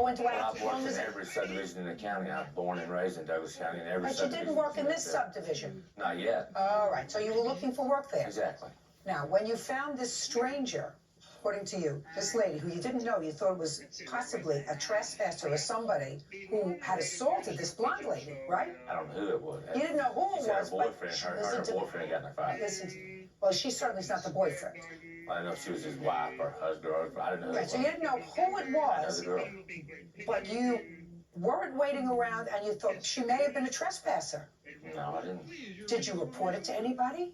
into Well, active I've worked homes? in every subdivision in the county. I'm born and raised in Douglas County, and every But you subdivision. didn't work in this subdivision. Not yet. All right, so you were looking for work there. Exactly. Now, when you found this stranger, according to you, this lady who you didn't know, you thought was possibly a trespasser or somebody who had assaulted this blonde lady, right? I don't know who it was. You didn't know who it was, Her boyfriend, her and her boyfriend got in a fight. Listen, well, she certainly is not the boyfriend. I didn't know if she was his wife or husband, or I didn't know who it Right, was. so you didn't know who it was, I know the girl. but you weren't waiting around and you thought she may have been a trespasser. No, I didn't. Did you report it to anybody?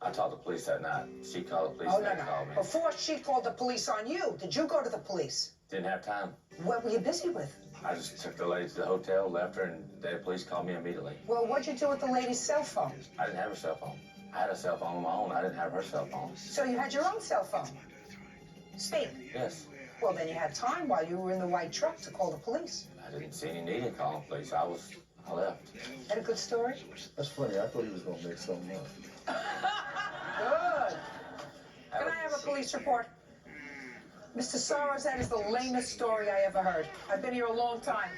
I called the police that night. She called the police Oh, and no, they called me. Before she called the police on you, did you go to the police? Didn't have time. What were you busy with? I just took the lady to the hotel, left her, and the police called me immediately. Well, what'd you do with the lady's cell phone? I didn't have a cell phone. I had a cell phone of my own. I didn't have her cell phone. So you had your own cell phone? Speak. Yes. Well, then you had time while you were in the white truck to call the police. I didn't see any need in calling the police. I left. That a good story? That's funny. I thought he was going to make something up. Good. Can I have a police report? Mr. Soros, that is the lamest story I ever heard. I've been here a long time.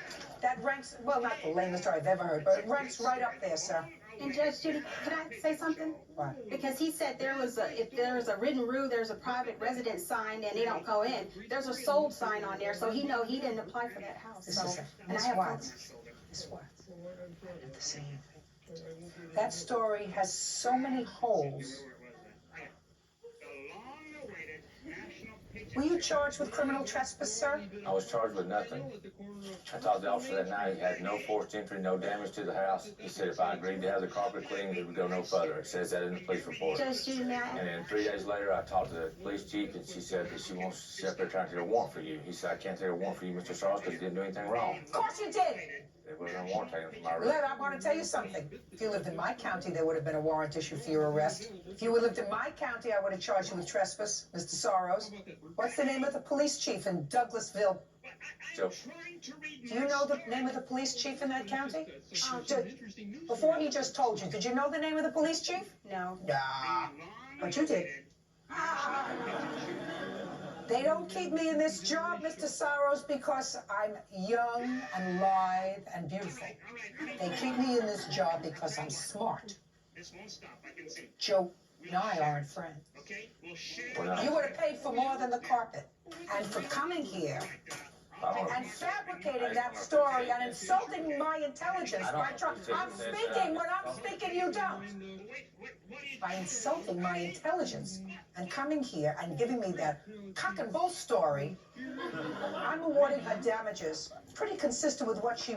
That ranks, well, not the lamest story I've ever heard, but it ranks right up there, sir. And Judge Judy, can I say something? What? Because he said if there's a written rule, there's a private residence sign, and they don't go in. There's a sold sign on there, so he didn't apply for that house. This So, is and I Miss have Watts. Miss Watts. I did the same thing. That story has so many holes. Were you charged with criminal trespass, sir? I was charged with nothing. I told the officer that night he had no forced entry, no damage to the house. He said if I agreed to have the carpet cleaned, it would go no further. It says that in the police report. Judge Judy, may I? And then 3 days later, I talked to the police chief, and she said that she's up there trying to get a warrant for you. He said, I can't take a warrant for you, Mr. Soros, because you didn't do anything wrong. Of course you did. There wasn't a warrant taken from my arrest. Lev, I want to tell you something. If you lived in my county, there would have been a warrant issued for your arrest. If you lived in my county, I would have charged you with trespass, Mr. Soros. What's the name of the police chief in Douglasville? Joe. Do you know the name of the police chief in that county? Before he just told you, did you know the name of the police chief? No. Nah, but you did. They don't keep me in this job, Mr. Soros, because I'm young and lithe and beautiful. They keep me in this job because I'm smart. Joe and I aren't friends. You would have paid for more than the carpet. And for coming here and fabricating that story and insulting my intelligence by I'm speaking. When I'm speaking, you don't. By insulting my intelligence and coming here and giving me that cock and bull story, I'm awarding her damages pretty consistent with what she